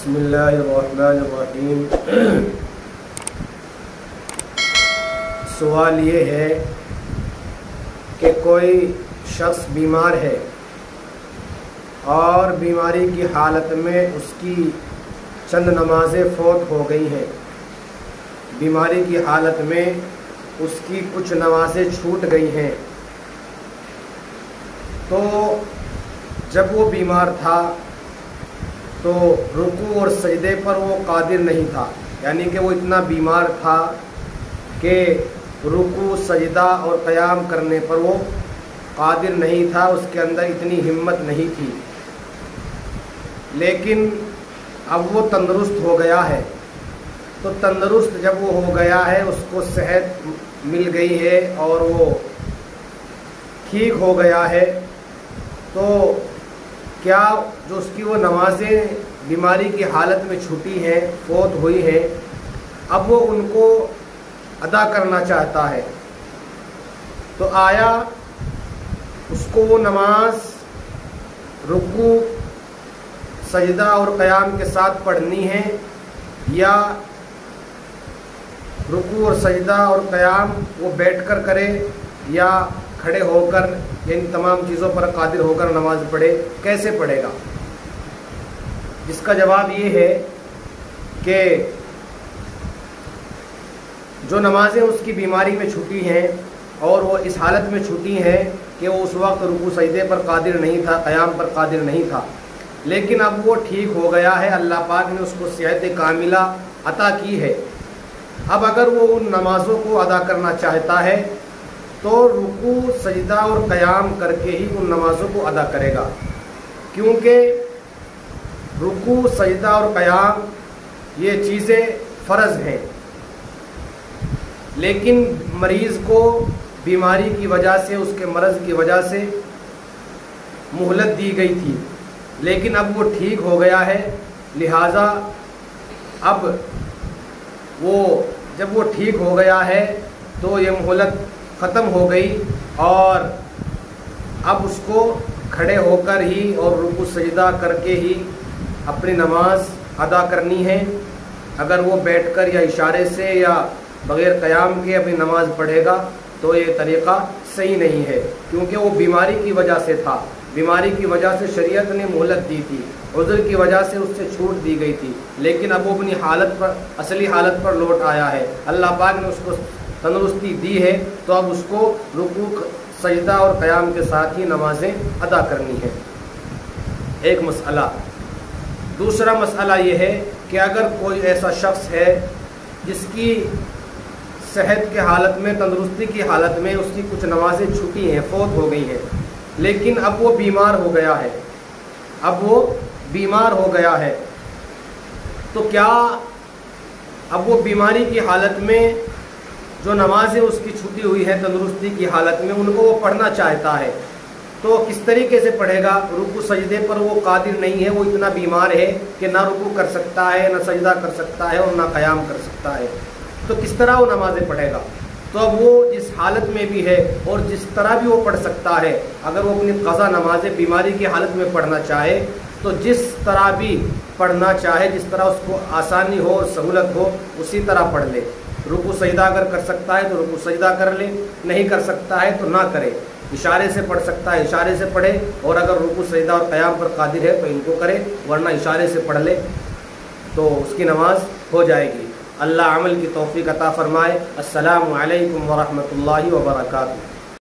بسم اللہ الرحمن الرحیم۔ سوال یہ ہے کہ کوئی شخص بیمار ہے اور بیماری کی حالت میں اس کی چند نمازیں فوت ہو گئی ہیں، بیماری کی حالت میں اس کی کچھ نمازیں چھوٹ گئی ہیں، تو جب وہ بیمار تھا تو رکوع اور سجدے پر وہ قادر نہیں تھا، یعنی کہ وہ اتنا بیمار تھا کہ رکوع سجدہ اور قیام کرنے پر وہ قادر نہیں تھا، اس کے اندر اتنی ہمت نہیں تھی، لیکن اب وہ تندرست ہو گیا ہے۔ تو تندرست جب وہ ہو گیا ہے، اس کو صحت مل گئی ہے اور وہ ٹھیک ہو گیا ہے، تو کیا جو اس کی وہ نمازیں بیماری کی حالت میں چھوٹی ہیں، فوت ہوئی ہیں، اب وہ ان کو ادا کرنا چاہتا ہے، تو آیا اس کو وہ نماز رکوع سجدہ اور قیام کے ساتھ پڑھنی ہے، یا رکوع اور سجدہ اور قیام وہ بیٹھ کر کرے یا کھڑے ہو کر، یعنی تمام چیزوں پر قادر ہو کر نماز پڑھے؟ کیسے پڑھے گا؟ جس کا جواب یہ ہے کہ جو نمازیں اس کی بیماری میں چھوٹی ہیں اور وہ اس حالت میں چھوٹی ہیں کہ وہ اس وقت رکوع سجدے پر قادر نہیں تھا، قیام پر قادر نہیں تھا، لیکن اب وہ ٹھیک ہو گیا ہے، اللہ پاک نے اس کو صحت کاملہ عطا کی ہے، اب اگر وہ ان نمازوں کو ادا کرنا چاہتا ہے تو رکوع سجدہ اور قیام کر کے ہی ان نمازوں کو ادا کرے گا، کیونکہ رکوع سجدہ اور قیام یہ چیزیں فرض ہیں، لیکن مریض کو بیماری کی وجہ سے، اس کے مرض کی وجہ سے مہلت دی گئی تھی، لیکن اب وہ ٹھیک ہو گیا ہے، لہٰذا اب جب وہ ٹھیک ہو گیا ہے تو یہ مہلت ختم ہو گئی، اور اب اس کو کھڑے ہو کر ہی اور رکوع سجدہ کر کے ہی اپنی نماز ادا کرنی ہے۔ اگر وہ بیٹھ کر یا اشارے سے یا بغیر قیام کے اپنی نماز پڑھے گا تو یہ طریقہ صحیح نہیں ہے، کیونکہ وہ بیماری کی وجہ سے تھا، بیماری کی وجہ سے شریعت نے مہلت دی تھی، عذر کی وجہ سے اس سے چھوٹ دی گئی تھی، لیکن اب وہ اپنی اصلی حالت پر لوٹ آیا ہے، اللہ پاک نے اس کو تندرستی دی ہے، تو اب اس کو رکوع سجدہ اور قیام کے ساتھ ہی نمازیں ادا کرنی ہیں۔ ایک مسئلہ۔ دوسرا مسئلہ یہ ہے کہ اگر کوئی ایسا شخص ہے جس کی صحت کے حالت میں، تندرستی کی حالت میں اس کی کچھ نمازیں چھوٹی ہیں، فوت ہو گئی ہیں، لیکن اب وہ بیمار ہو گیا ہے، تو کیا اب وہ بیماری کی حالت میں جو نمازیں اس کی چھوٹی ہوئی ہیں تندرستی کی حالت میں، ان کو وہ پڑھنا چاہتا ہے، تو کس طریقے سے پڑھے گا؟ رکوع سجدے پر وہ قادر نہیں ہے، وہ اتنا بیمار ہے کہ نہ رکوع کر سکتا ہے، نہ سجدہ کر سکتا ہے اور نہ قیام کر سکتا ہے، تو کس طرح وہ نمازیں پڑھے گا؟ تو اب وہ جس حالت میں بھی ہے اور جس طرح بھی وہ پڑھ سکتا ہے، اگر وہ اپنی قضا نمازیں بیماری کی حالت میں پڑھنا چاہے تو جس طرح بھی پڑھنا چاہے، جس طرح اس کو آسانی ہو اور سہولت ہو، اسی طرح پڑھ لے۔ رکوع سجدہ اگر کر سکتا ہے تو رکوع سجدہ کر لے، نہیں کر سکتا ہے تو نہ کرے، اشارے سے پڑھ سکتا ہے اشارے سے پڑھے، اور اگر رکوع سجدہ اور قیام پر قادر ہے تو ان کو کرے، ورنہ اشارے سے پڑھ لے تو اس کی نماز ہو جائے گی۔ اللہ عمل کی توفیق عطا فرمائے۔ السلام علیکم ورحمۃ اللہ وبرکاتہ۔